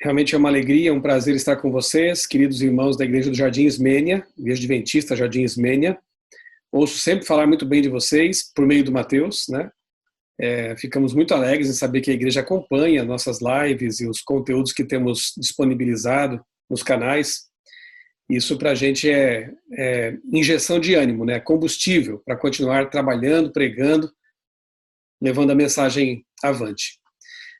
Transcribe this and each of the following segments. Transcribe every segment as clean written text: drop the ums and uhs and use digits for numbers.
Realmente é uma alegria, um prazer estar com vocês, queridos irmãos da Igreja do Jardim Ismênia, Igreja Adventista Jardim Ismênia. Ouço sempre falar muito bem de vocês por meio do Mateus, né? Ficamos muito alegres em saber que a igreja acompanha nossas lives e os conteúdos que temos disponibilizado nos canais. Isso para a gente é injeção de ânimo, né? Combustível para continuar trabalhando, pregando, levando a mensagem avante.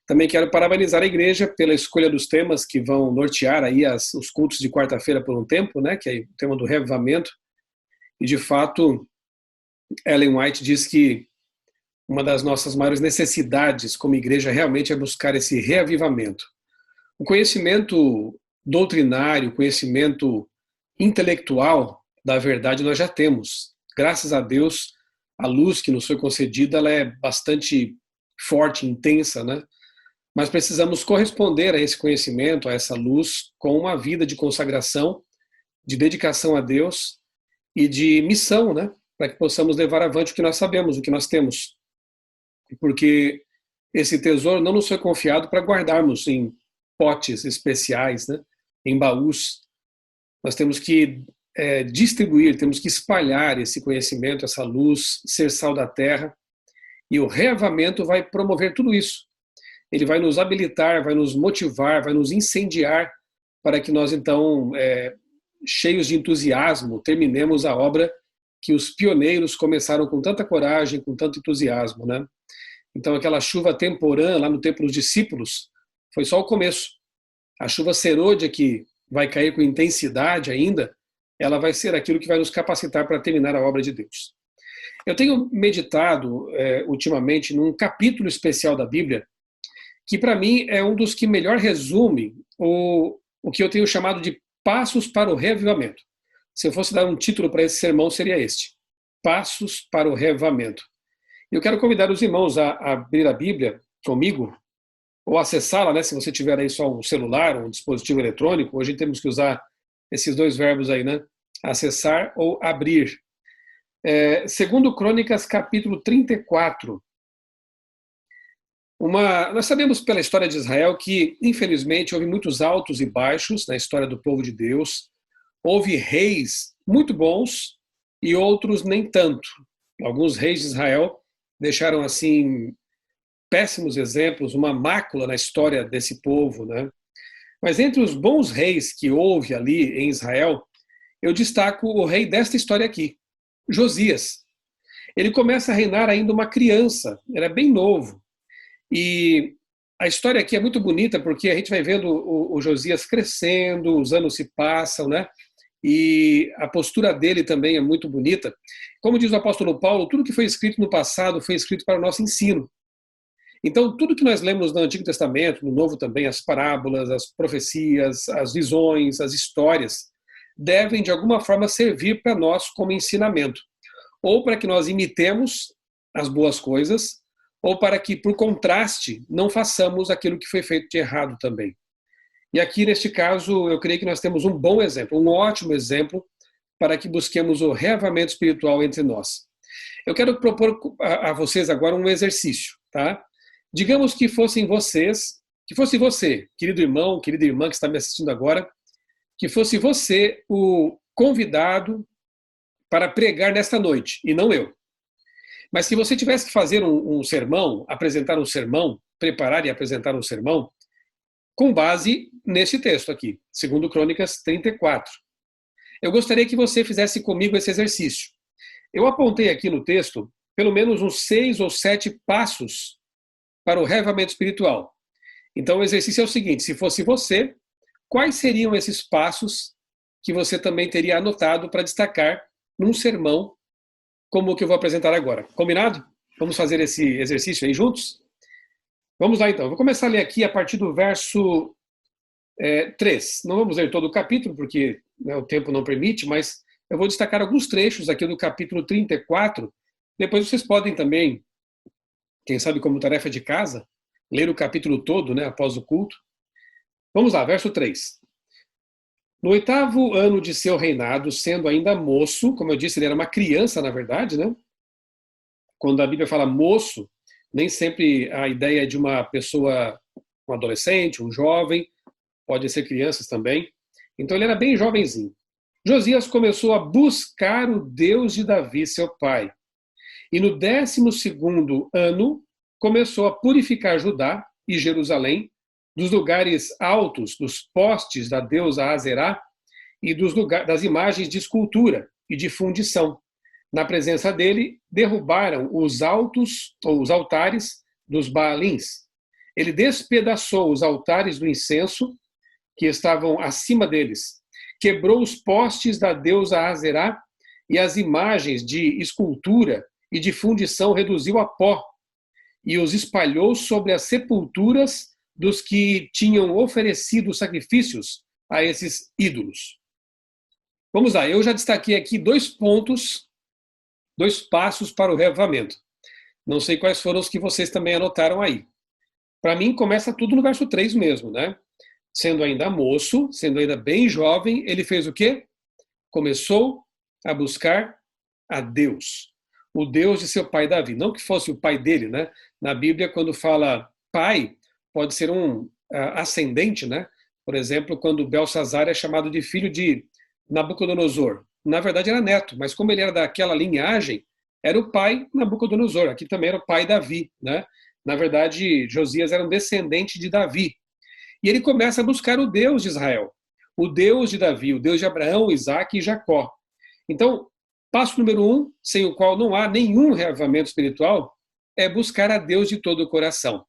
Também quero parabenizar a igreja pela escolha dos temas que vão nortear aí os cultos de quarta-feira por um tempo, né? Que é o tema do reavivamento. E de fato, Ellen White diz que uma das nossas maiores necessidades como igreja realmente é buscar esse reavivamento. O conhecimento doutrinário, o conhecimento intelectual da verdade nós já temos. Graças a Deus, a luz que nos foi concedida ela é bastante forte, intensa, né? Mas precisamos corresponder a esse conhecimento, a essa luz, com uma vida de consagração, de dedicação a Deus e de missão, né? Para que possamos levar avante o que nós sabemos, o que nós temos. Porque esse tesouro não nos foi confiado para guardarmos em potes especiais, né? Em baús. Nós temos que distribuir, temos que espalhar esse conhecimento, essa luz, ser sal da terra. E o reavamento vai promover tudo isso. Ele vai nos habilitar, vai nos motivar, vai nos incendiar para que nós, então, cheios de entusiasmo, terminemos a obra que os pioneiros começaram com tanta coragem, com tanto entusiasmo, né? Então, aquela chuva temporã lá no tempo dos discípulos foi só o começo. A chuva serôdia que vai cair com intensidade ainda, ela vai ser aquilo que vai nos capacitar para terminar a obra de Deus. Eu tenho meditado ultimamente num capítulo especial da Bíblia que para mim é um dos que melhor resume o que eu tenho chamado de Passos para o Reavivamento. Se eu fosse dar um título para esse sermão, seria este: Passos para o Reavivamento. Eu quero convidar os irmãos a abrir a Bíblia comigo, ou acessá-la, né, se você tiver aí só um celular, um dispositivo eletrônico. Hoje temos que usar esses dois verbos aí, né? Acessar ou abrir. Segundo Crônicas, capítulo 34. Nós sabemos pela história de Israel que, infelizmente, houve muitos altos e baixos na história do povo de Deus. Houve reis muito bons e outros nem tanto. Alguns reis de Israel deixaram, assim, péssimos exemplos, uma mácula na história desse povo, né? Mas entre os bons reis que houve ali em Israel, eu destaco o rei desta história aqui, Josias. Ele começa a reinar ainda uma criança, ele é bem novo. E a história aqui é muito bonita porque a gente vai vendo o Josias crescendo, os anos se passam, né? E a postura dele também é muito bonita. Como diz o apóstolo Paulo, tudo que foi escrito no passado foi escrito para o nosso ensino. Então, tudo que nós lemos no Antigo Testamento, no Novo também, as parábolas, as profecias, as visões, as histórias, devem de alguma forma servir para nós como ensinamento. Ou para que nós imitemos as boas coisas, ou para que, por contraste, não façamos aquilo que foi feito de errado também. E aqui, neste caso, eu creio que nós temos um bom exemplo, um ótimo exemplo, para que busquemos o reavamento espiritual entre nós. Eu quero propor a vocês agora um exercício, tá? Digamos que fossem vocês, que fosse você, querido irmão, querida irmã que está me assistindo agora, que fosse você o convidado para pregar nesta noite, e não eu. Mas se você tivesse que fazer um sermão, apresentar um sermão, preparar e apresentar um sermão, com base neste texto aqui, 2 Crônicas 34. Eu gostaria que você fizesse comigo esse exercício. Eu apontei aqui no texto pelo menos uns 6 ou 7 passos para o reavivamento espiritual. Então o exercício é o seguinte: se fosse você, quais seriam esses passos que você também teria anotado para destacar num sermão como o que eu vou apresentar agora? Combinado? Vamos fazer esse exercício aí juntos? Vamos lá então. Vou começar a ler aqui a partir do verso 3. Não vamos ler todo o capítulo, porque o tempo não permite, mas eu vou destacar alguns trechos aqui do capítulo 34. Depois vocês podem também, quem sabe como tarefa de casa, ler o capítulo todo, né, após o culto. Vamos lá, verso 3. No 8º ano de seu reinado, sendo ainda moço, como eu disse, ele era uma criança, na verdade, né? Quando a Bíblia fala moço, nem sempre a ideia é de uma pessoa, um adolescente, um jovem, pode ser crianças também. Então ele era bem jovenzinho. Josias começou a buscar o Deus de Davi, seu pai. E no 12º ano, começou a purificar Judá e Jerusalém dos lugares altos, dos postes da deusa Azerá e das imagens de escultura e de fundição. Na presença dele, derrubaram os altos ou os altares dos Baalins. Ele despedaçou os altares do incenso que estavam acima deles, quebrou os postes da deusa Azerá e as imagens de escultura e de fundição reduziu a pó e os espalhou sobre as sepulturas dos que tinham oferecido sacrifícios a esses ídolos. Vamos lá, eu já destaquei aqui 2 pontos, 2 passos para o reavivamento. Não sei quais foram os que vocês também anotaram aí. Para mim, começa tudo no verso 3 mesmo, né? Sendo ainda moço, sendo ainda bem jovem, ele fez o quê? Começou a buscar a Deus. O Deus de seu pai Davi. Não que fosse o pai dele, né? Na Bíblia, quando fala pai, pode ser um ascendente, né? Por exemplo, quando Belsazar é chamado de filho de Nabucodonosor. Na verdade era neto, mas como ele era daquela linhagem, era o pai Nabucodonosor. Aqui também era o pai Davi, né? Na verdade, Josias era um descendente de Davi. E ele começa a buscar o Deus de Israel, o Deus de Davi, o Deus de Abraão, Isaque e Jacó. Então, passo número 1, sem o qual não há nenhum reavivamento espiritual, é buscar a Deus de todo o coração.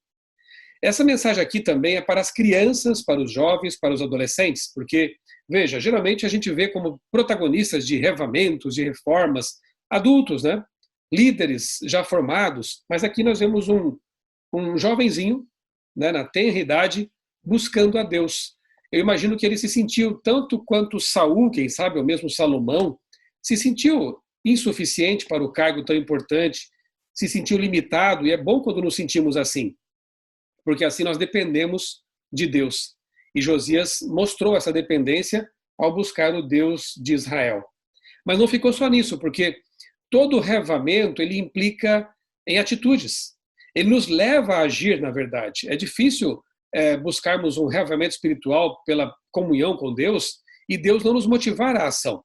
Essa mensagem aqui também é para as crianças, para os jovens, para os adolescentes, porque, veja, geralmente a gente vê como protagonistas de reavivamentos, de reformas, adultos, né? Líderes já formados, mas aqui nós vemos um jovenzinho, né, na tenra idade, buscando a Deus. Eu imagino que ele se sentiu tanto quanto Saul, quem sabe, ou mesmo Salomão, se sentiu insuficiente para o cargo tão importante, se sentiu limitado, e é bom quando nos sentimos assim, porque assim nós dependemos de Deus. E Josias mostrou essa dependência ao buscar o Deus de Israel. Mas não ficou só nisso, porque todo reavivamento ele implica em atitudes. Ele nos leva a agir, na verdade. É difícil buscarmos um reavivamento espiritual pela comunhão com Deus e Deus não nos motivar à ação.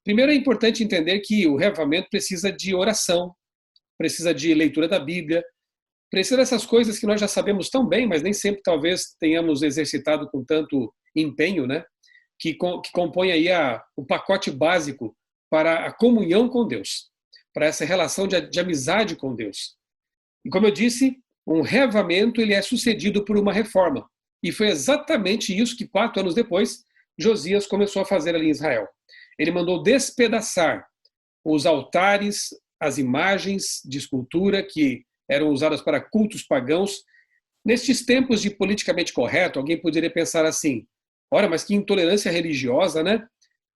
Primeiro é importante entender que o reavivamento precisa de oração, precisa de leitura da Bíblia, precisa dessas coisas que nós já sabemos tão bem, mas nem sempre talvez tenhamos exercitado com tanto empenho, né? Que compõe aí o pacote básico para a comunhão com Deus, para essa relação de amizade com Deus. E como eu disse, um reavivamento ele é sucedido por uma reforma. E foi exatamente isso que 4 anos depois Josias começou a fazer ali em Israel. Ele mandou despedaçar os altares, as imagens de escultura que eram usadas para cultos pagãos. Nestes tempos de politicamente correto, alguém poderia pensar assim: ora, mas que intolerância religiosa, né?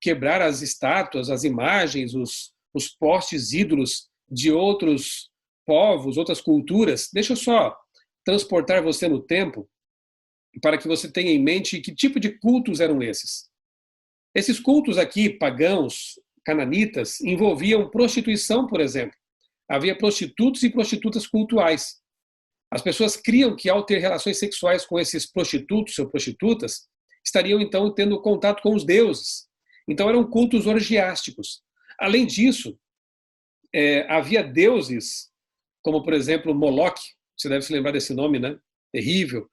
Quebrar as estátuas, as imagens, os postes ídolos de outros povos, outras culturas. Deixa eu só transportar você no tempo para que você tenha em mente que tipo de cultos eram esses. Esses cultos aqui, pagãos, cananitas, envolviam prostituição, por exemplo. Havia prostitutos e prostitutas cultuais. As pessoas criam que ao ter relações sexuais com esses prostitutos ou prostitutas, estariam então tendo contato com os deuses. Então eram cultos orgiásticos. Além disso, havia deuses, como por exemplo Moloque, você deve se lembrar desse nome, né? Terrível.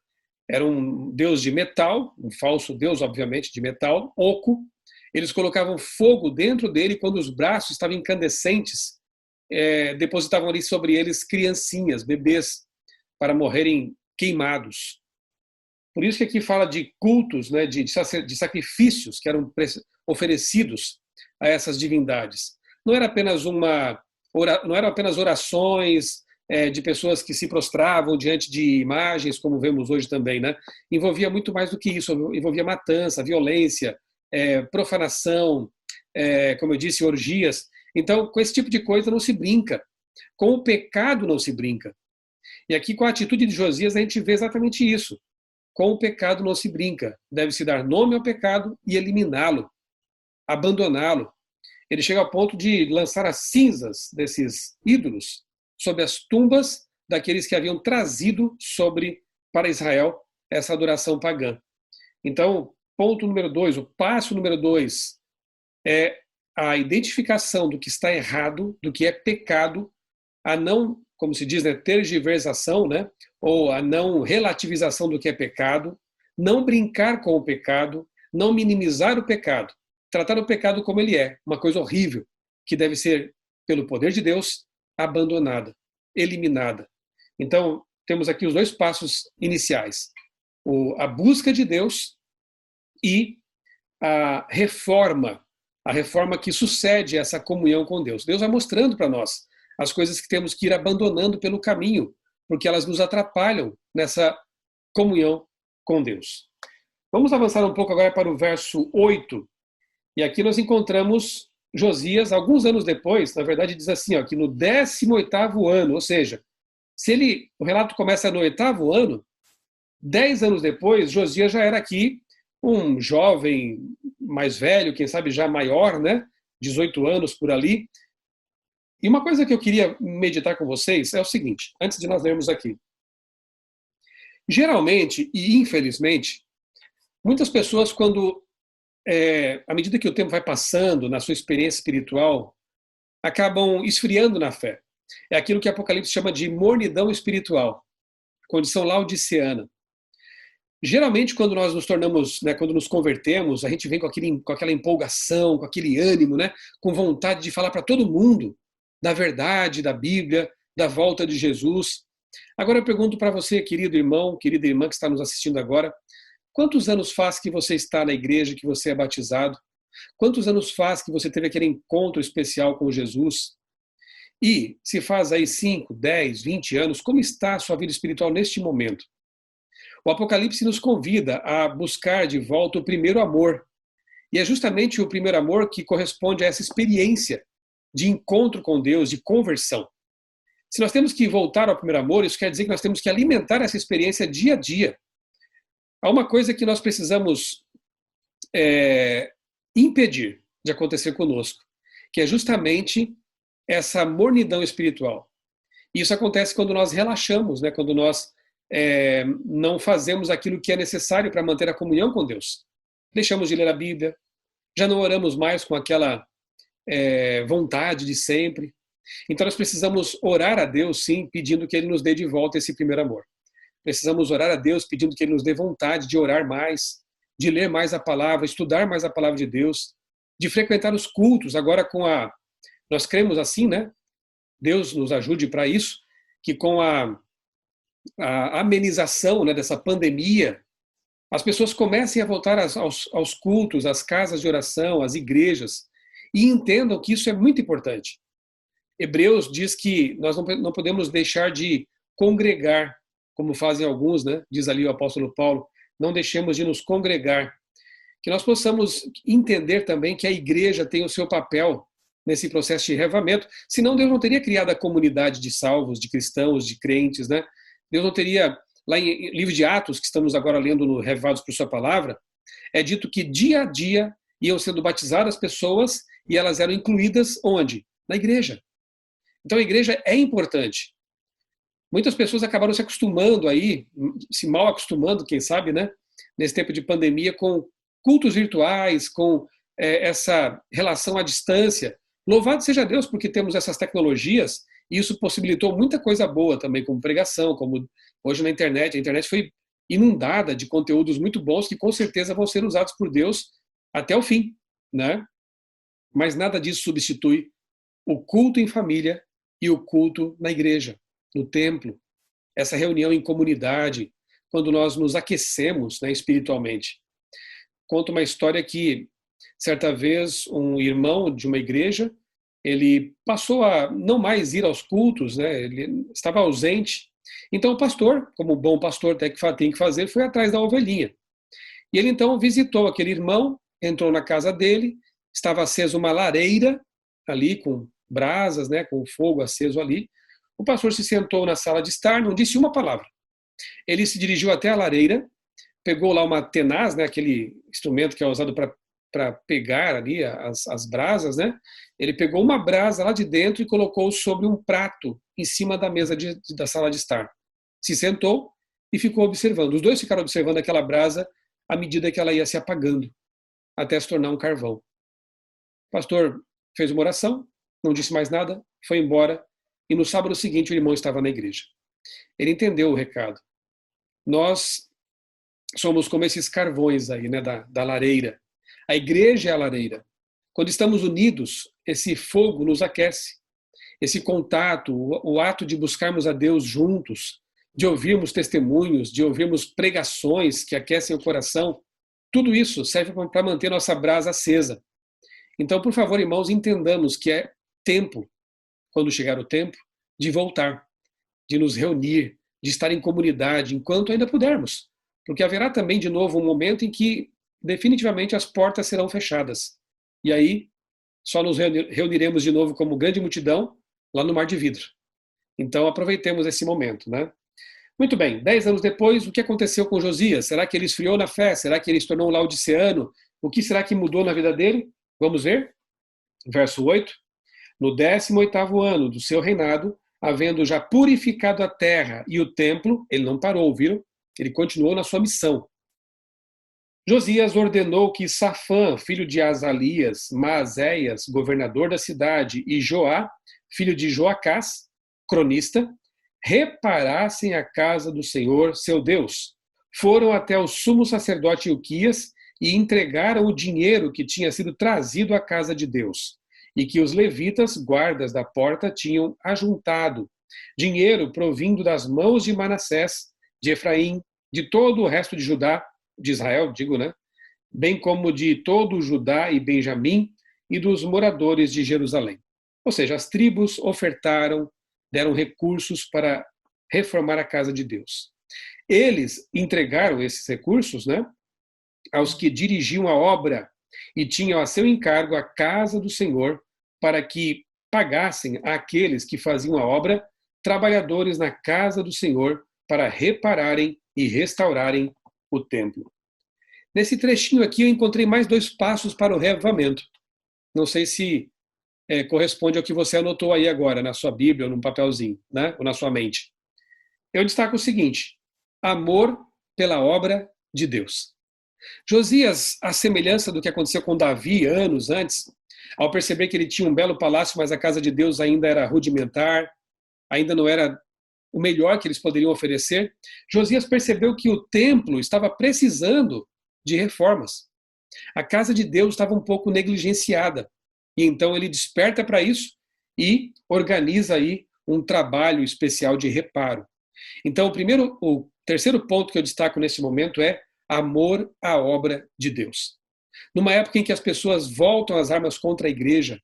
Era um deus de metal, um falso deus, obviamente, de metal, oco. Eles colocavam fogo dentro dele quando os braços estavam incandescentes, depositavam ali sobre eles criancinhas, bebês, para morrerem queimados. Por isso que aqui fala de cultos, né, de sacrifícios que eram oferecidos a essas divindades. Não era apenas orações de pessoas que se prostravam diante de imagens, como vemos hoje também, né? Envolvia muito mais do que isso, envolvia matança, violência, profanação, como eu disse, orgias. Então, com esse tipo de coisa não se brinca. Com o pecado não se brinca. E aqui, com a atitude de Josias, a gente vê exatamente isso. Com o pecado não se brinca. Deve-se dar nome ao pecado e eliminá-lo, abandoná-lo. Ele chega ao ponto de lançar as cinzas desses ídolos sobre as tumbas daqueles que haviam trazido para Israel essa adoração pagã. Então, ponto número 2, o passo número 2 é a identificação do que está errado, do que é pecado, a não, como se diz, né, tergiversação, né, ou a não relativização do que é pecado, não brincar com o pecado, não minimizar o pecado, tratar o pecado como ele é, uma coisa horrível, que deve ser, pelo poder de Deus, abandonada, eliminada. Então, temos aqui os dois passos iniciais: a busca de Deus e a reforma que sucede essa comunhão com Deus. Deus vai mostrando para nós as coisas que temos que ir abandonando pelo caminho, porque elas nos atrapalham nessa comunhão com Deus. Vamos avançar um pouco agora para o verso 8, e aqui nós encontramos Josias, alguns anos depois, na verdade diz assim, ó, que no 18º ano, ou seja, o relato começa no 8º ano, 10 anos depois, Josias já era aqui um jovem mais velho, quem sabe já maior, né? 18 anos por ali. E uma coisa que eu queria meditar com vocês é o seguinte, antes de nós lermos aqui. Geralmente, e infelizmente, muitas pessoas, à medida que o tempo vai passando na sua experiência espiritual, acabam esfriando na fé. É aquilo que Apocalipse chama de mornidão espiritual, condição laodiceana. Geralmente, quando nós nos tornamos, né, quando nos convertemos, a gente vem com aquela empolgação, com aquele ânimo, né, com vontade de falar para todo mundo da verdade, da Bíblia, da volta de Jesus. Agora eu pergunto para você, querido irmão, querida irmã que está nos assistindo agora, quantos anos faz que você está na igreja, que você é batizado? Quantos anos faz que você teve aquele encontro especial com Jesus? E se faz aí 5, 10, 20 anos, como está a sua vida espiritual neste momento? O Apocalipse nos convida a buscar de volta o primeiro amor. E é justamente o primeiro amor que corresponde a essa experiência de encontro com Deus, de conversão. Se nós temos que voltar ao primeiro amor, isso quer dizer que nós temos que alimentar essa experiência dia a dia. Há uma coisa que nós precisamos impedir de acontecer conosco, que é justamente essa mornidão espiritual. E isso acontece quando nós relaxamos, né? Quando nós não fazemos aquilo que é necessário para manter a comunhão com Deus. Deixamos de ler a Bíblia, já não oramos mais com aquela vontade de sempre. Então nós precisamos orar a Deus, sim, pedindo que Ele nos dê de volta esse primeiro amor. Precisamos orar a Deus pedindo que Ele nos dê vontade de orar mais, de ler mais a palavra, estudar mais a palavra de Deus, de frequentar os cultos. Agora nós cremos assim, né? Deus nos ajude para isso, que com a amenização, né, dessa pandemia, as pessoas comecem a voltar aos cultos, às casas de oração, às igrejas, e entendam que isso é muito importante. Hebreus diz que nós não podemos deixar de congregar, como fazem alguns, né? Diz ali o apóstolo Paulo, não deixemos de nos congregar. Que nós possamos entender também que a igreja tem o seu papel nesse processo de reavivamento, senão Deus não teria criado a comunidade de salvos, de cristãos, de crentes, né? Deus não teria, lá em livro de Atos, que estamos agora lendo no Revivados por Sua Palavra, é dito que dia a dia iam sendo batizadas pessoas e elas eram incluídas onde? Na igreja. Então a igreja é importante. Muitas pessoas acabaram se acostumando aí, se mal acostumando, quem sabe, né? Nesse tempo de pandemia, com cultos virtuais, com essa relação à distância. Louvado seja Deus porque temos essas tecnologias e isso possibilitou muita coisa boa também, como pregação, como hoje na internet. A internet foi inundada de conteúdos muito bons que com certeza vão ser usados por Deus até o fim, né? Mas nada disso substitui o culto em família e o culto na igreja, no templo, essa reunião em comunidade, quando nós nos aquecemos, né, espiritualmente. Conto uma história que, certa vez, um irmão de uma igreja, ele passou a não mais ir aos cultos, né, ele estava ausente. Então o pastor, como bom pastor tem que fazer, foi atrás da ovelhinha. E ele então visitou aquele irmão, entrou na casa dele, estava acesa uma lareira ali com brasas, né, com fogo aceso ali. O pastor se sentou na sala de estar, não disse uma palavra. Ele se dirigiu até a lareira, pegou lá uma tenaz, né, aquele instrumento que é usado para pegar ali as brasas, né? Ele pegou uma brasa lá de dentro e colocou sobre um prato em cima da mesa da sala de estar. Se sentou e ficou observando. Os dois ficaram observando aquela brasa à medida que ela ia se apagando, até se tornar um carvão. O pastor fez uma oração, não disse mais nada, foi embora, e no sábado seguinte o irmão estava na igreja. Ele entendeu o recado. Nós somos como esses carvões aí, né, da lareira. A igreja é a lareira. Quando estamos unidos, esse fogo nos aquece. Esse contato, o ato de buscarmos a Deus juntos, de ouvirmos testemunhos, de ouvirmos pregações que aquecem o coração, tudo isso serve para manter nossa brasa acesa. Então, por favor, irmãos, entendamos que é tempo, quando chegar o tempo, de voltar, de nos reunir, de estar em comunidade, enquanto ainda pudermos. Porque haverá também, de novo, um momento em que definitivamente as portas serão fechadas. E aí, só nos reuniremos de novo como grande multidão lá no Mar de Vidro. Então, aproveitemos esse momento, né? Muito bem, 10 anos depois, o que aconteceu com Josias? Será que ele esfriou na fé? Será que ele se tornou um laodiceano? O que será que mudou na vida dele? Vamos ver? Verso 8. No 18º ano do seu reinado, havendo já purificado a terra e o templo, ele não parou, viram? Ele continuou na sua missão. Josias ordenou que Safã, filho de Azalias, Maazéias, governador da cidade, e Joá, filho de Joacás, cronista, reparassem a casa do Senhor, seu Deus. Foram até o sumo sacerdote Ilquias e entregaram o dinheiro que tinha sido trazido à casa de Deus, e que os levitas, guardas da porta, tinham ajuntado. Dinheiro provindo das mãos de Manassés, de Efraim, de todo o resto de Judá, de Israel, digo, né? Bem como de todo o Judá e Benjamim e dos moradores de Jerusalém. Ou seja, as tribos ofertaram, deram recursos para reformar a casa de Deus. Eles entregaram esses recursos, né, aos que dirigiam a obra e tinham a seu encargo a casa do Senhor para que pagassem àqueles que faziam a obra trabalhadores na casa do Senhor para repararem e restaurarem o templo. Nesse trechinho aqui eu encontrei mais 2 passos para o reavivamento. Não sei se corresponde ao que você anotou aí agora na sua Bíblia ou num papelzinho, né? Ou na sua mente. Eu destaco o seguinte: amor pela obra de Deus. Josias, à semelhança do que aconteceu com Davi anos antes, ao perceber que ele tinha um belo palácio, mas a casa de Deus ainda era rudimentar, ainda não era o melhor que eles poderiam oferecer, Josias percebeu que o templo estava precisando de reformas. A casa de Deus estava um pouco negligenciada. E então ele desperta para isso e organiza aí um trabalho especial de reparo. Então, o terceiro ponto que eu destaco nesse momento é amor à obra de Deus. Numa época em que as pessoas voltam as armas contra a igreja,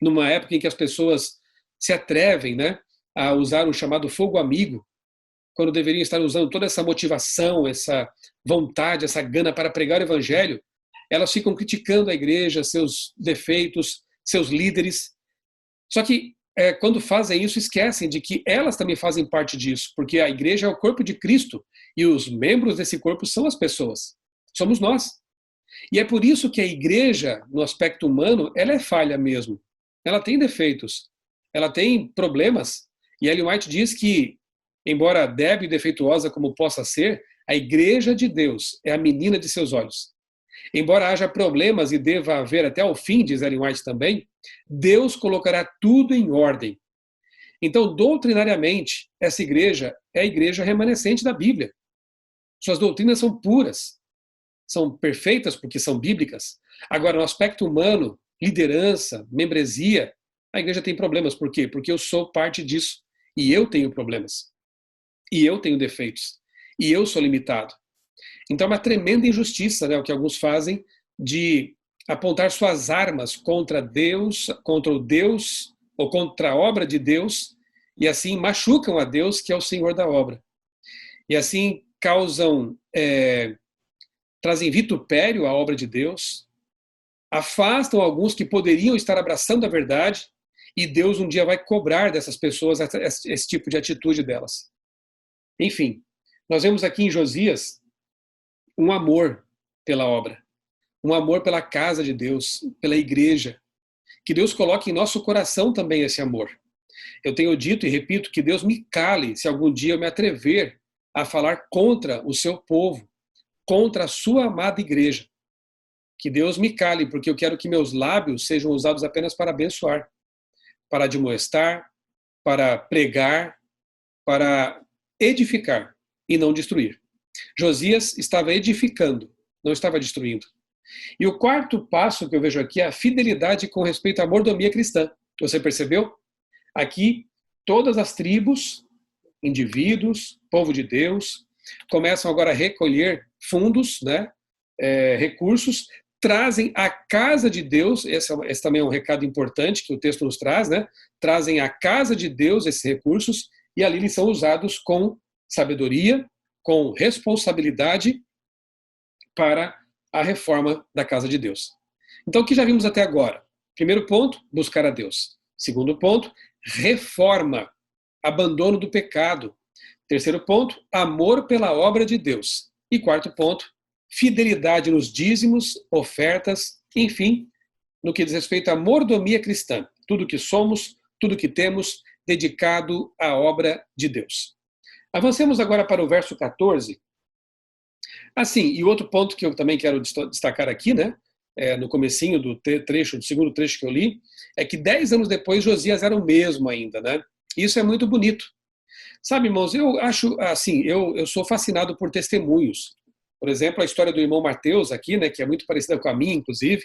numa época em que as pessoas se atrevem, né, a usar o chamado fogo amigo, quando deveriam estar usando toda essa motivação, essa vontade, essa gana para pregar o evangelho, elas ficam criticando a igreja, seus defeitos, seus líderes. Só que quando fazem isso, esquecem de que elas também fazem parte disso, porque a igreja é o corpo de Cristo e os membros desse corpo são as pessoas. Somos nós. E é por isso que a igreja, no aspecto humano, ela é falha mesmo. Ela tem defeitos, ela tem problemas. E Ellen White diz que, embora débil e defeituosa como possa ser, a igreja de Deus é a menina de seus olhos. Embora haja problemas e deva haver até o fim, diz Ellen White também, Deus colocará tudo em ordem. Então, doutrinariamente, essa igreja é a igreja remanescente da Bíblia. Suas doutrinas são puras, são perfeitas porque são bíblicas. Agora, no aspecto humano, liderança, membresia, a igreja tem problemas. Por quê? Porque eu sou parte disso. E eu tenho problemas. E eu tenho defeitos. E eu sou limitado. Então é uma tremenda injustiça, né, o que alguns fazem de apontar suas armas contra Deus, contra o Deus, ou contra a obra de Deus, e assim machucam a Deus, que é o Senhor da obra. E assim trazem vitupério à obra de Deus, afastam alguns que poderiam estar abraçando a verdade, e Deus um dia vai cobrar dessas pessoas esse tipo de atitude delas. Enfim, nós vemos aqui em Josias um amor pela obra, um amor pela casa de Deus, pela igreja. Que Deus coloque em nosso coração também esse amor. Eu tenho dito e repito que Deus me cale se algum dia eu me atrever a falar contra o seu povo, contra a sua amada igreja. Que Deus me cale, porque eu quero que meus lábios sejam usados apenas para abençoar, para admoestar, para pregar, para edificar e não destruir. Josias estava edificando, não estava destruindo. E o quarto passo que eu vejo aqui é a fidelidade com respeito à mordomia cristã. Você percebeu? Aqui, todas as tribos, indivíduos, povo de Deus, começam agora a recolher fundos, né, recursos, trazem à casa de Deus, esse também é um recado importante que o texto nos traz, né? Trazem à casa de Deus esses recursos e ali eles são usados com sabedoria, com responsabilidade para a reforma da casa de Deus. Então, o que já vimos até agora? Primeiro ponto, buscar a Deus. Segundo ponto, reforma, abandono do pecado. Terceiro ponto, amor pela obra de Deus. E quarto ponto, fidelidade nos dízimos, ofertas, enfim, no que diz respeito à mordomia cristã. Tudo que somos, tudo que temos, dedicado à obra de Deus. Avancemos agora para o verso 14. Assim, e outro ponto que eu também quero destacar aqui, né, no comecinho do trecho, do segundo trecho que eu li, é que 10 anos depois Josias era o mesmo ainda, né? Isso é muito bonito. Sabe, irmãos, eu acho assim, eu sou fascinado por testemunhos. Por exemplo, a história do irmão Mateus aqui, né, que é muito parecida com a minha, inclusive.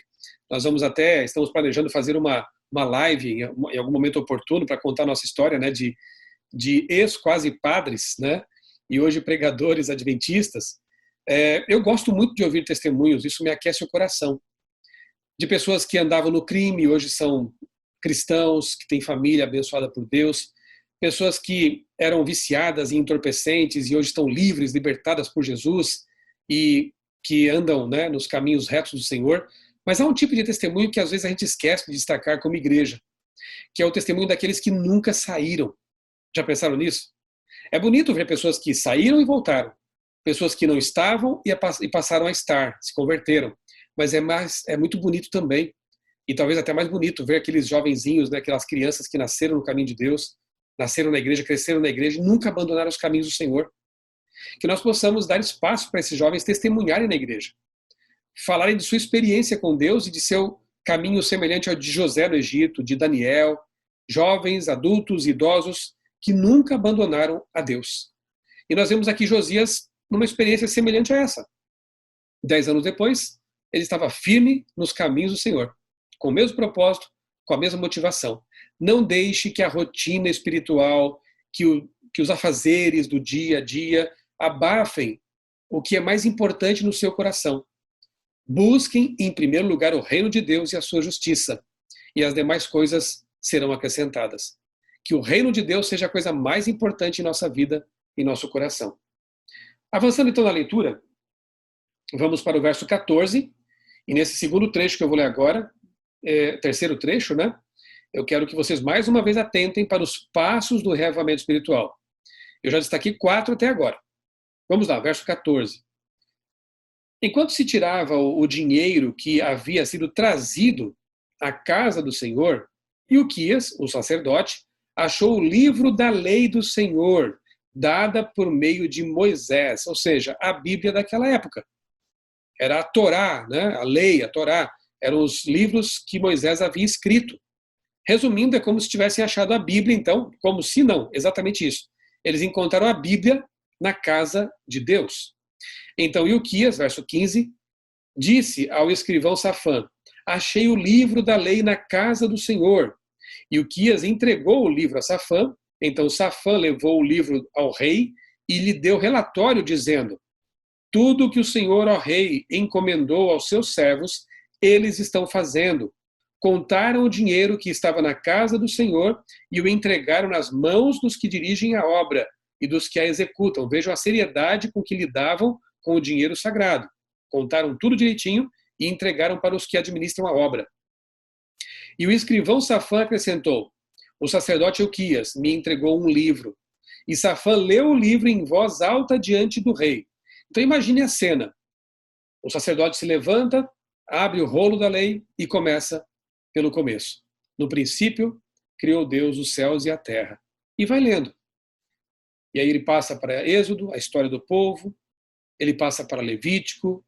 Nós estamos planejando fazer uma live em algum momento oportuno para contar a nossa história, né, de ex-quase padres, né, e hoje pregadores adventistas. Eu gosto muito de ouvir testemunhos, isso me aquece o coração. De pessoas que andavam no crime, hoje são cristãos, que têm família abençoada por Deus. Pessoas que eram viciadas em entorpecentes e hoje estão livres, libertadas por Jesus e que andam, né, nos caminhos retos do Senhor. Mas há um tipo de testemunho que às vezes a gente esquece de destacar como igreja, que é o testemunho daqueles que nunca saíram. Já pensaram nisso? É bonito ver pessoas que saíram e voltaram, pessoas que não estavam e passaram a estar, se converteram. Mas é muito bonito também, e talvez até mais bonito, ver aqueles jovenzinhos, né, aquelas crianças que nasceram no caminho de Deus, nasceram na igreja, cresceram na igreja e nunca abandonaram os caminhos do Senhor. Que nós possamos dar espaço para esses jovens testemunharem na igreja, falarem de sua experiência com Deus e de seu caminho semelhante ao de José no Egito, de Daniel, jovens, adultos, idosos que nunca abandonaram a Deus. E nós vemos aqui Josias numa experiência semelhante a essa. 10 anos depois, ele estava firme nos caminhos do Senhor, com o mesmo propósito, com a mesma motivação. Não deixe que a rotina espiritual, que os afazeres do dia a dia abafem o que é mais importante no seu coração. Busquem, em primeiro lugar, o reino de Deus e a sua justiça, e as demais coisas serão acrescentadas. Que o reino de Deus seja a coisa mais importante em nossa vida, em nosso coração. Avançando então na leitura, vamos para o verso 14, e nesse segundo trecho que eu vou ler agora, terceiro trecho, né? Eu quero que vocês mais uma vez atentem para os passos do reavivamento espiritual. Eu já destaquei 4 até agora. Vamos lá, verso 14. Enquanto se tirava o dinheiro que havia sido trazido à casa do Senhor, Ilquias, o sacerdote, achou o livro da lei do Senhor, dada por meio de Moisés, ou seja, a Bíblia daquela época. Era a Torá, né? A lei, a Torá, eram os livros que Moisés havia escrito. Resumindo, é como se tivessem achado a Bíblia, então, como se não, exatamente isso. Eles encontraram a Bíblia na casa de Deus. Então, Ilquias, verso 15, disse ao escrivão Safã: achei o livro da lei na casa do Senhor. Ilquias entregou o livro a Safã, então Safã levou o livro ao rei e lhe deu relatório dizendo: tudo o que o Senhor, ó rei, encomendou aos seus servos, eles estão fazendo. Contaram o dinheiro que estava na casa do Senhor e o entregaram nas mãos dos que dirigem a obra e dos que a executam. Vejam a seriedade com que lidavam com o dinheiro sagrado. Contaram tudo direitinho e entregaram para os que administram a obra. E o escrivão Safã acrescentou: o sacerdote Ilquias me entregou um livro. E Safã leu o livro em voz alta diante do rei. Então imagine a cena. O sacerdote se levanta, abre o rolo da lei e começa pelo começo. No princípio, criou Deus os céus e a terra. E vai lendo. E aí ele passa para Êxodo, a história do povo, ele passa para Levítico,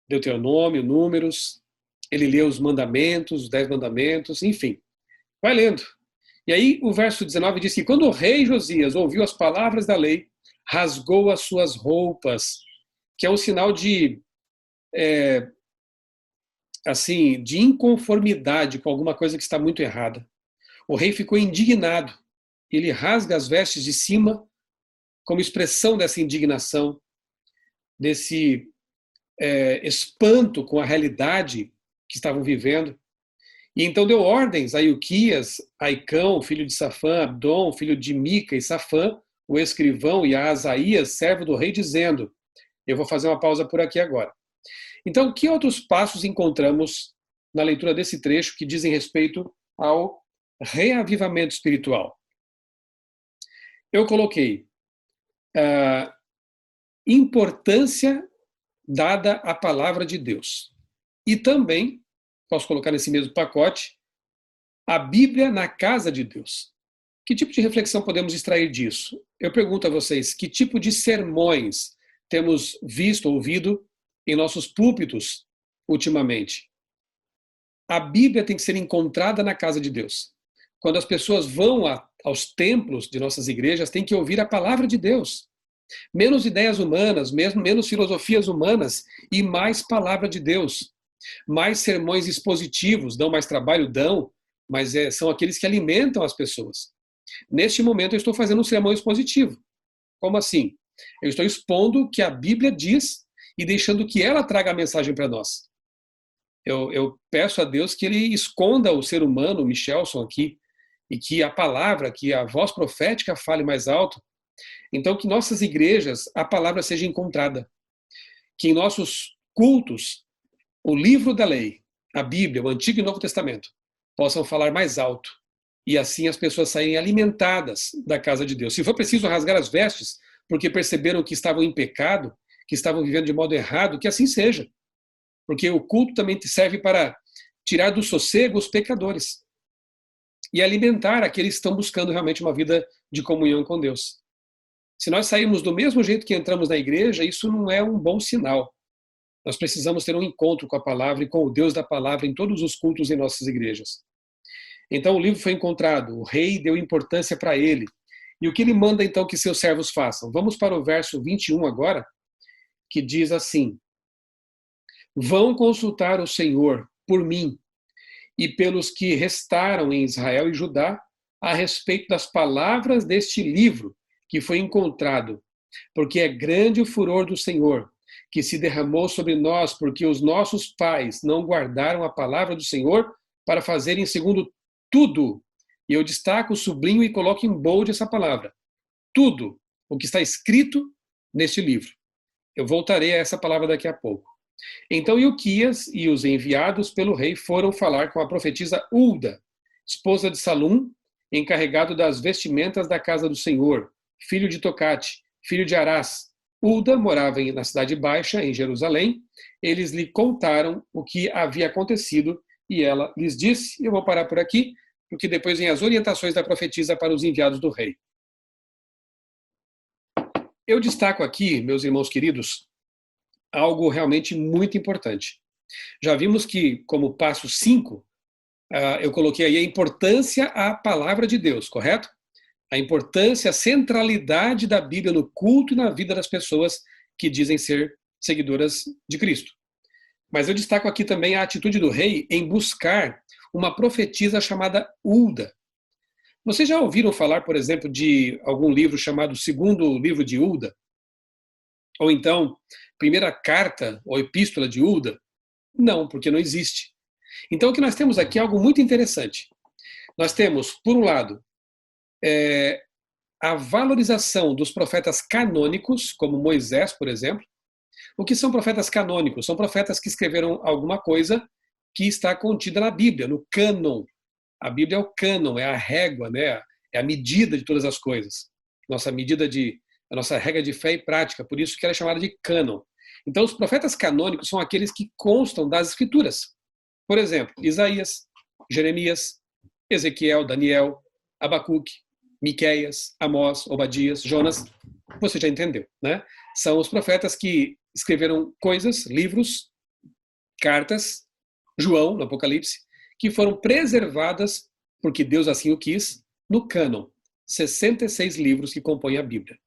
Deuteronômio, Números, ele lê os mandamentos, os 10 mandamentos, enfim, vai lendo. E aí o verso 19 diz que quando o rei Josias ouviu as palavras da lei, rasgou as suas roupas, que é um sinal de assim, de inconformidade com alguma coisa que está muito errada. O rei ficou indignado. Ele rasga as vestes de cima como expressão dessa indignação, desse espanto com a realidade que estavam vivendo. E então deu ordens a Ilquias, Aicão, filho de Safã, Abdom, filho de Mica e Safã, o escrivão, e a Asaías, servo do rei, dizendo, eu vou fazer uma pausa por aqui agora. Então, que outros passos encontramos na leitura desse trecho que dizem respeito ao reavivamento espiritual? Eu coloquei a importância dada à palavra de Deus. E também, posso colocar nesse mesmo pacote, a Bíblia na casa de Deus. Que tipo de reflexão podemos extrair disso? Eu pergunto a vocês, que tipo de sermões temos visto, ouvido em nossos púlpitos ultimamente? A Bíblia tem que ser encontrada na casa de Deus. Quando as pessoas vão aos templos de nossas igrejas, tem que ouvir a palavra de Deus. Menos ideias humanas, menos filosofias humanas e mais palavra de Deus. Mais sermões expositivos, dão mais trabalho, dão, mas são aqueles que alimentam as pessoas. Neste momento eu estou fazendo um sermão expositivo. Como assim? Eu estou expondo o que a Bíblia diz e deixando que ela traga a mensagem para nós. Eu peço a Deus que ele esconda o ser humano, o Michelson aqui, e que a palavra, que a voz profética fale mais alto. Então, que nossas igrejas, a palavra seja encontrada. Que em nossos cultos, o livro da lei, a Bíblia, o Antigo e Novo Testamento, possam falar mais alto. E assim as pessoas saírem alimentadas da casa de Deus. Se for preciso rasgar as vestes, porque perceberam que estavam em pecado, que estavam vivendo de modo errado, que assim seja. Porque o culto também serve para tirar do sossego os pecadores e alimentar aqueles que estão buscando realmente uma vida de comunhão com Deus. Se nós sairmos do mesmo jeito que entramos na igreja, isso não é um bom sinal. Nós precisamos ter um encontro com a palavra e com o Deus da palavra em todos os cultos em nossas igrejas. Então o livro foi encontrado, o rei deu importância para ele. E o que ele manda então que seus servos façam? Vamos para o verso 21 agora, que diz assim: vão consultar o Senhor por mim e pelos que restaram em Israel e Judá a respeito das palavras deste livro que foi encontrado, porque é grande o furor do Senhor, que se derramou sobre nós, porque os nossos pais não guardaram a palavra do Senhor para fazerem segundo tudo. E eu destaco, sublinho e coloco em bold essa palavra. Tudo o que está escrito neste livro. Eu voltarei a essa palavra daqui a pouco. Então Ilquias e os enviados pelo rei foram falar com a profetisa Hulda, esposa de Salum, encarregado das vestimentas da casa do Senhor, filho de Tocate, filho de Arás. Hulda morava na cidade baixa, em Jerusalém. Eles lhe contaram o que havia acontecido e ela lhes disse, eu vou parar por aqui, porque depois vem as orientações da profetisa para os enviados do rei. Eu destaco aqui, meus irmãos queridos, algo realmente muito importante. Já vimos que, como passo 5, eu coloquei aí a importância à palavra de Deus, correto? A importância, a centralidade da Bíblia no culto e na vida das pessoas que dizem ser seguidoras de Cristo. Mas eu destaco aqui também a atitude do rei em buscar uma profetisa chamada Hulda. Vocês já ouviram falar, por exemplo, de algum livro chamado Segundo Livro de Hulda? Ou então, Primeira Carta ou Epístola de Hulda? Não, porque não existe. Então, o que nós temos aqui é algo muito interessante. Nós temos, por um lado, a valorização dos profetas canônicos, como Moisés, por exemplo. O que são profetas canônicos? São profetas que escreveram alguma coisa que está contida na Bíblia, no cânon. A Bíblia é o cânon, é a régua, né? É a medida de todas as coisas. A nossa regra de fé e prática, por isso que ela é chamada de cânon. Então, os profetas canônicos são aqueles que constam das Escrituras. Por exemplo, Isaías, Jeremias, Ezequiel, Daniel, Abacuque, Miqueias, Amós, Obadias, Jonas. você já entendeu, né? São os profetas que escreveram coisas, livros, cartas, João, no Apocalipse, que foram preservadas, porque Deus assim o quis, no cânon. 66 livros que compõem a Bíblia.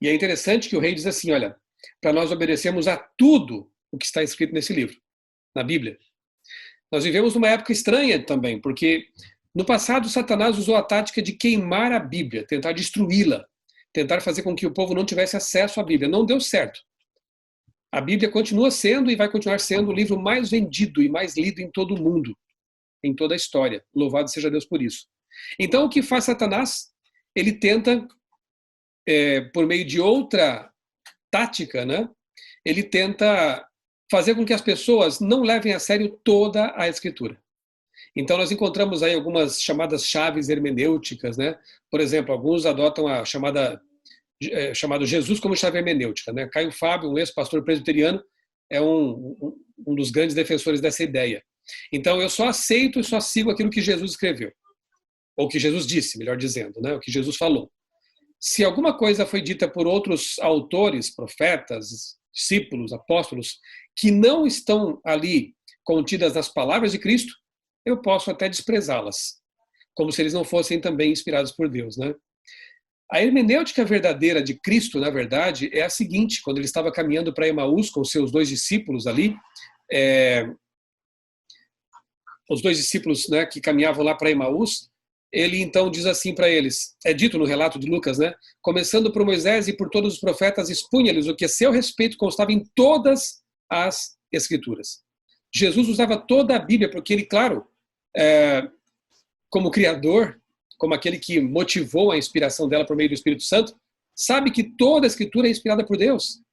E é interessante que o rei diz assim, olha, para nós obedecermos a tudo o que está escrito nesse livro, na Bíblia. Nós vivemos numa época estranha também, porque no passado Satanás usou a tática de queimar a Bíblia, tentar destruí-la, tentar fazer com que o povo não tivesse acesso à Bíblia. Não deu certo. A Bíblia continua sendo e vai continuar sendo o livro mais vendido e mais lido em todo o mundo, em toda a história. Louvado seja Deus por isso. Então, o que faz Satanás? Ele tenta, por meio de outra tática, né? Ele tenta fazer com que as pessoas não levem a sério toda a Escritura. Então, nós encontramos aí algumas chamadas chaves hermenêuticas, né? Por exemplo, alguns adotam a chamado Jesus como chave hermenêutica, né? Caio Fábio, um ex-pastor presbiteriano, é um dos grandes defensores dessa ideia. Então, eu só aceito e só sigo aquilo que Jesus escreveu. Ou que Jesus disse, melhor dizendo, né? O que Jesus falou. Se alguma coisa foi dita por outros autores, profetas, discípulos, apóstolos, que não estão ali contidas nas palavras de Cristo, eu posso até desprezá-las, como se eles não fossem também inspirados por Deus, né? A hermenêutica verdadeira de Cristo, na verdade, é a seguinte: quando ele estava caminhando para Emaús com seus dois discípulos ali, os dois discípulos, né, que caminhavam lá para Emaús, ele então diz assim para eles, é dito no relato de Lucas, né? Começando por Moisés e por todos os profetas, expunha-lhes o que a seu respeito constava em todas as Escrituras. Jesus usava toda a Bíblia, porque ele, claro, como criador, como aquele que motivou a inspiração dela por meio do Espírito Santo, sabe que toda a Escritura é inspirada por Deus.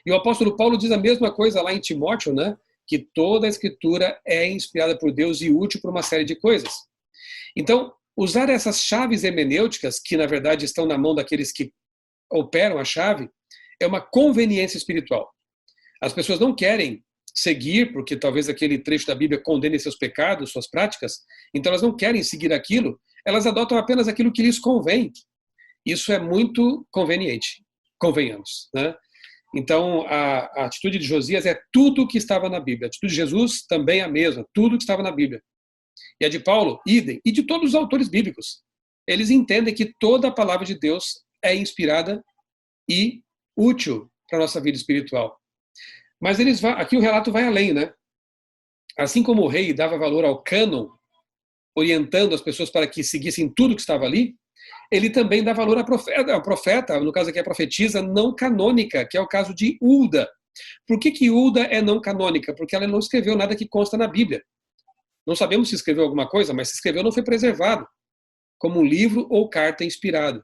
E o apóstolo Paulo diz a mesma coisa lá em Timóteo, né? Que toda a Escritura é inspirada por Deus e útil para uma série de coisas. Então, usar essas chaves hermenêuticas, que na verdade estão na mão daqueles que operam a chave, é uma conveniência espiritual. As pessoas não querem seguir, porque talvez aquele trecho da Bíblia condene seus pecados, suas práticas, então elas não querem seguir aquilo, elas adotam apenas aquilo que lhes convém. Isso é muito conveniente, convenhamos, né? Então, a atitude de Josias é tudo o que estava na Bíblia. A atitude de Jesus também é a mesma, tudo o que estava na Bíblia. E a de Paulo, idem, e de todos os autores bíblicos. Eles entendem que toda a palavra de Deus é inspirada e útil para a nossa vida espiritual. Mas aqui o relato vai além, né? Assim como o rei dava valor ao cânon, orientando as pessoas para que seguissem tudo que estava ali, ele também dá valor ao profeta, no caso aqui a profetisa não canônica, que é o caso de Hulda. Por que Hulda é não canônica? Porque ela não escreveu nada que consta na Bíblia. Não sabemos se escreveu alguma coisa, mas se escreveu não foi preservado, como um livro ou carta inspirado.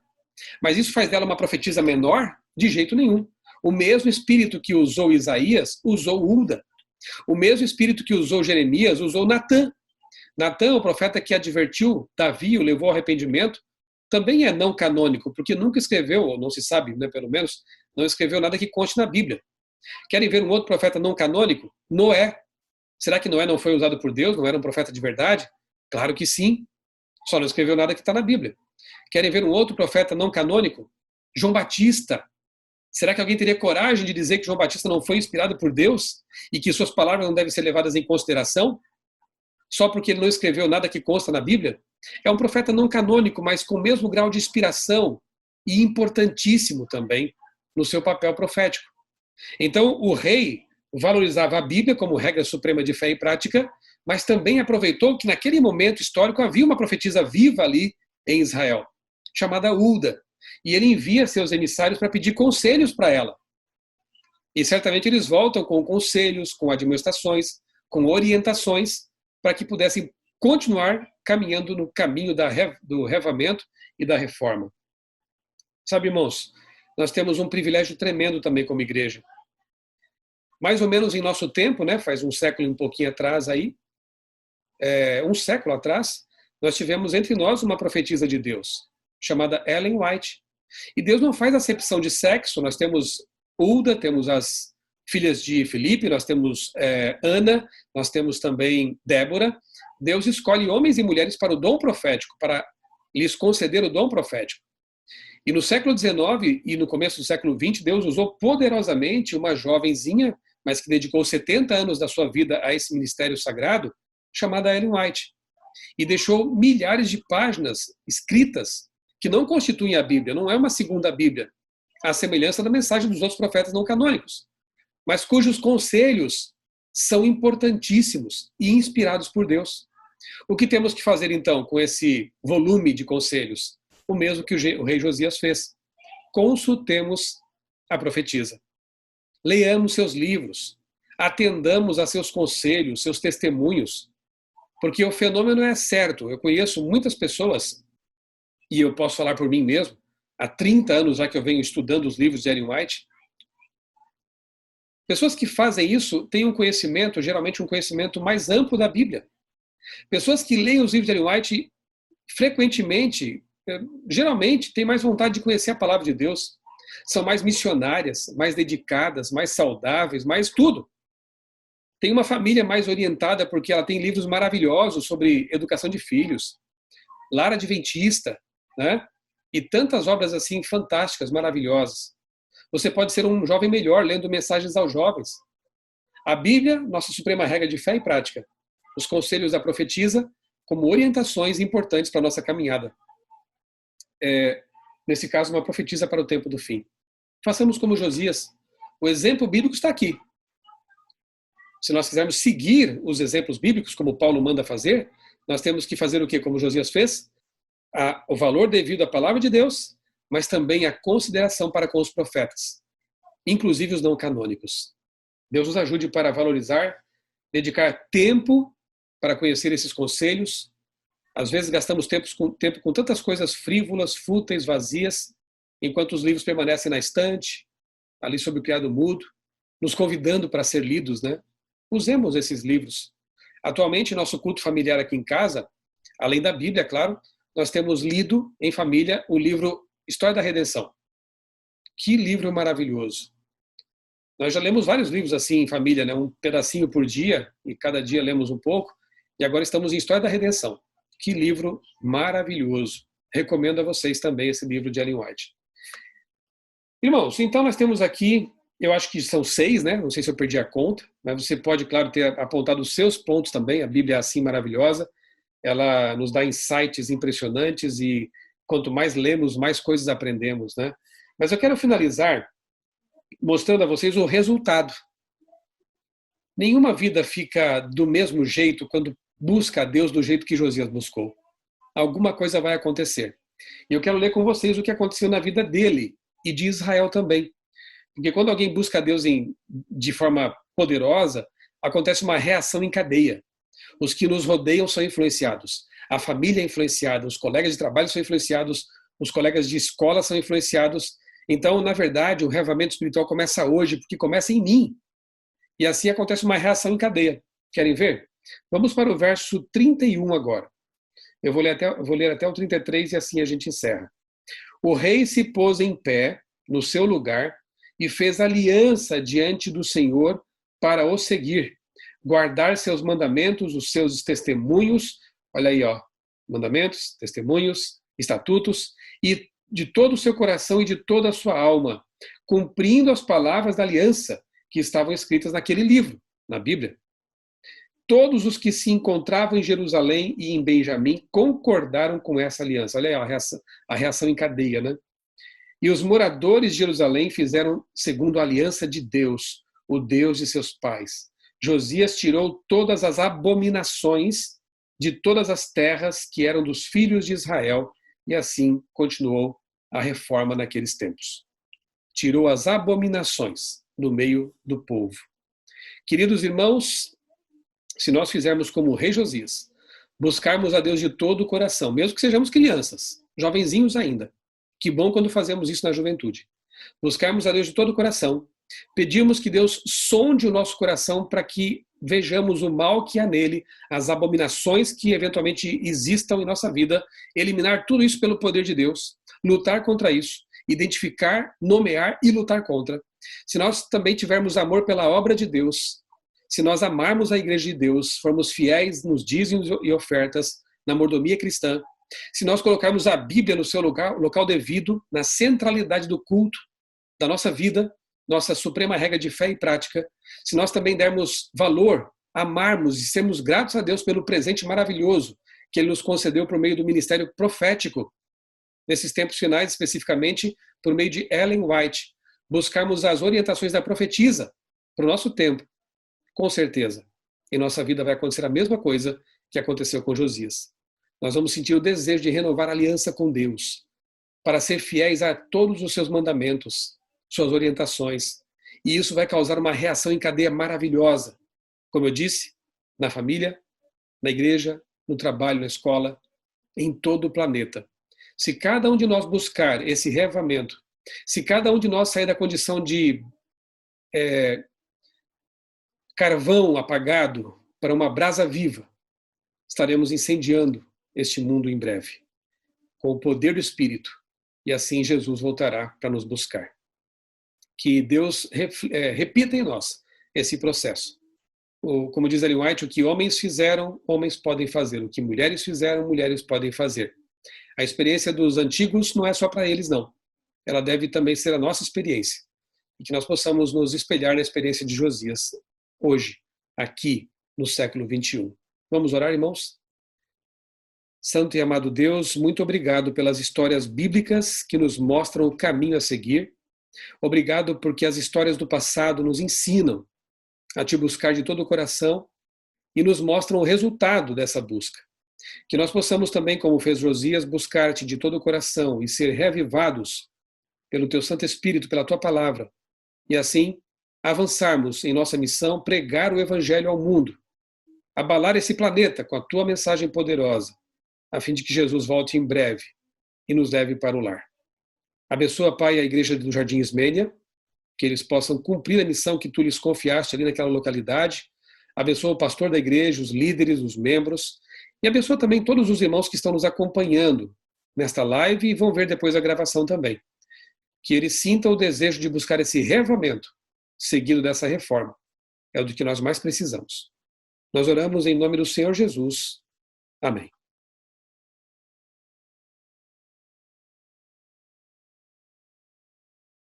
Mas isso faz dela uma profetisa menor? De jeito nenhum. O mesmo espírito que usou Isaías, usou Hulda. O mesmo espírito que usou Jeremias, usou Natã. Natã, o profeta que advertiu Davi, o levou ao arrependimento, também é não canônico, porque nunca escreveu, ou não se sabe, né, pelo menos, não escreveu nada que conste na Bíblia. Querem ver um outro profeta não canônico? Noé. Será que Noé não foi usado por Deus? Não era um profeta de verdade? Claro que sim. Só não escreveu nada que está na Bíblia. Querem ver um outro profeta não canônico? João Batista. Será que alguém teria coragem de dizer que João Batista não foi inspirado por Deus e que suas palavras não devem ser levadas em consideração? Só porque ele não escreveu nada que consta na Bíblia? É um profeta não canônico, mas com o mesmo grau de inspiração e importantíssimo também no seu papel profético. Então, o rei valorizava a Bíblia como regra suprema de fé e prática, mas também aproveitou que naquele momento histórico havia uma profetisa viva ali em Israel, chamada Hulda, e ele envia seus emissários para pedir conselhos para ela. E certamente eles voltam com conselhos, com admoestações, com orientações, para que pudessem continuar caminhando no caminho do revamento e da reforma. Sabe, irmãos, nós temos um privilégio tremendo também como igreja. Mais ou menos em nosso tempo, né, faz um século e um pouquinho atrás aí, um século atrás, nós tivemos entre nós uma profetisa de Deus, chamada Ellen White. E Deus não faz acepção de sexo, nós temos Hulda, temos as filhas de Filipe, nós temos Ana, nós temos também Débora. Deus escolhe homens e mulheres para o dom profético, para lhes conceder o dom profético. E no século XIX e no começo do século XX, Deus usou poderosamente uma jovenzinha, mas que dedicou 70 anos da sua vida a esse ministério sagrado, chamada Ellen White. E deixou milhares de páginas escritas que não constituem a Bíblia, não é uma segunda Bíblia, à semelhança da mensagem dos outros profetas não canônicos, mas cujos conselhos são importantíssimos e inspirados por Deus. O que temos que fazer, então, com esse volume de conselhos? O mesmo que o rei Josias fez. Consultemos a profetisa. Leamos seus livros. Atendamos a seus conselhos, seus testemunhos. Porque o fenômeno é certo. Eu conheço muitas pessoas, e eu posso falar por mim mesmo, há 30 anos já que eu venho estudando os livros de Ellen White. Pessoas que fazem isso têm um conhecimento, geralmente um conhecimento mais amplo da Bíblia. Pessoas que leem os livros de Ellen White frequentemente, geralmente, têm mais vontade de conhecer a palavra de Deus. São mais missionárias, mais dedicadas, mais saudáveis, mais tudo. Tem uma família mais orientada porque ela tem livros maravilhosos sobre educação de filhos, lar adventista, né? E tantas obras assim fantásticas, maravilhosas. Você pode ser um jovem melhor lendo mensagens aos jovens. A Bíblia, nossa suprema regra de fé e prática. Os conselhos da profetisa como orientações importantes para a nossa caminhada. Nesse caso, uma profetisa para o tempo do fim. Façamos como Josias. O exemplo bíblico está aqui. Se nós quisermos seguir os exemplos bíblicos, como Paulo manda fazer, nós temos que fazer o quê? Como Josias fez? O valor devido à palavra de Deus, mas também a consideração para com os profetas, inclusive os não canônicos. Deus nos ajude para valorizar, dedicar tempo para conhecer esses conselhos. Às vezes gastamos tempo com tantas coisas frívolas, fúteis, vazias, enquanto os livros permanecem na estante, ali sob o criado mudo, nos convidando para ser lidos, né? Usemos esses livros. Atualmente, nosso culto familiar aqui em casa, além da Bíblia, claro, nós temos lido em família o livro História da Redenção. Que livro maravilhoso. Nós já lemos vários livros assim em família, né? Um pedacinho por dia, e cada dia lemos um pouco, e agora estamos em História da Redenção. Que livro maravilhoso. Recomendo a vocês também esse livro de Ellen White. Irmãos, então nós temos aqui, eu acho que são 6, né? Não sei se eu perdi a conta, mas você pode, claro, ter apontado os seus pontos também. A Bíblia é assim maravilhosa. Ela nos dá insights impressionantes e quanto mais lemos, mais coisas aprendemos, né? Mas eu quero finalizar mostrando a vocês o resultado. Nenhuma vida fica do mesmo jeito quando busca a Deus do jeito que Josias buscou. Alguma coisa vai acontecer. E eu quero ler com vocês o que aconteceu na vida dele e de Israel também. Porque quando alguém busca a Deus de forma poderosa, acontece uma reação em cadeia. Os que nos rodeiam são influenciados. A família é influenciada, os colegas de trabalho são influenciados, os colegas de escola são influenciados. Então, na verdade, o reavivamento espiritual começa hoje, porque começa em mim. E assim acontece uma reação em cadeia. Querem ver? Vamos para o verso 31 agora. Eu vou ler até o 33 e assim a gente encerra. O rei se pôs em pé no seu lugar e fez aliança diante do Senhor para o seguir, guardar seus mandamentos, os seus testemunhos, olha aí, ó, mandamentos, testemunhos, estatutos, e de todo o seu coração e de toda a sua alma, cumprindo as palavras da aliança que estavam escritas naquele livro, na Bíblia. Todos os que se encontravam em Jerusalém e em Benjamim concordaram com essa aliança. Olha aí a reação em cadeia, né? E os moradores de Jerusalém fizeram segundo a aliança de Deus, o Deus de seus pais. Josias tirou todas as abominações de todas as terras que eram dos filhos de Israel, e assim continuou a reforma naqueles tempos. Tirou as abominações do meio do povo. Queridos irmãos, se nós fizermos como o rei Josias, buscarmos a Deus de todo o coração, mesmo que sejamos crianças, jovenzinhos ainda, que bom quando fazemos isso na juventude, buscarmos a Deus de todo o coração, pedirmos que Deus sonde o nosso coração para que vejamos o mal que há nele, as abominações que eventualmente existam em nossa vida, eliminar tudo isso pelo poder de Deus, lutar contra isso, identificar, nomear e lutar contra. Se nós também tivermos amor pela obra de Deus, se nós amarmos a igreja de Deus, formos fiéis nos dízimos e ofertas, na mordomia cristã, Se nós colocarmos a Bíblia no seu local devido, na centralidade do culto, da nossa vida, nossa suprema regra de fé e prática, se nós também dermos valor, amarmos e sermos gratos a Deus pelo presente maravilhoso que Ele nos concedeu por meio do ministério profético, nesses tempos finais, especificamente por meio de Ellen White, buscarmos as orientações da profetisa para o nosso tempo, com certeza, em nossa vida vai acontecer a mesma coisa que aconteceu com Josias. Nós vamos sentir o desejo de renovar a aliança com Deus, para ser fiéis a todos os seus mandamentos, suas orientações. E isso vai causar uma reação em cadeia maravilhosa. Como eu disse, na família, na igreja, no trabalho, na escola, em todo o planeta. Se cada um de nós buscar esse reavamento, se cada um de nós sair da condição de carvão apagado para uma brasa viva, estaremos incendiando este mundo em breve, com o poder do Espírito. E assim Jesus voltará para nos buscar. Que Deus repita em nós esse processo. Como diz Ellen White, o que homens fizeram, homens podem fazer. O que mulheres fizeram, mulheres podem fazer. A experiência dos antigos não é só para eles, não. Ela deve também ser a nossa experiência. E que nós possamos nos espelhar na experiência de Josias, hoje, aqui, no século 21. Vamos orar, irmãos? Santo e amado Deus, muito obrigado pelas histórias bíblicas que nos mostram o caminho a seguir. Obrigado porque as histórias do passado nos ensinam a te buscar de todo o coração e nos mostram o resultado dessa busca. Que nós possamos também, como fez Josias, buscar-te de todo o coração e ser reavivados pelo teu Santo Espírito, pela tua palavra. E assim, avançarmos em nossa missão, pregar o Evangelho ao mundo, abalar esse planeta com a tua mensagem poderosa, a fim de que Jesus volte em breve e nos leve para o lar. Abençoa, Pai, a igreja do Jardim Ismênia, que eles possam cumprir a missão que tu lhes confiaste ali naquela localidade. Abençoa o pastor da igreja, os líderes, os membros, e abençoa também todos os irmãos que estão nos acompanhando nesta live e vão ver depois a gravação também. Que eles sintam o desejo de buscar esse reavamento, seguido dessa reforma. É o do que nós mais precisamos. Nós oramos em nome do Senhor Jesus. Amém.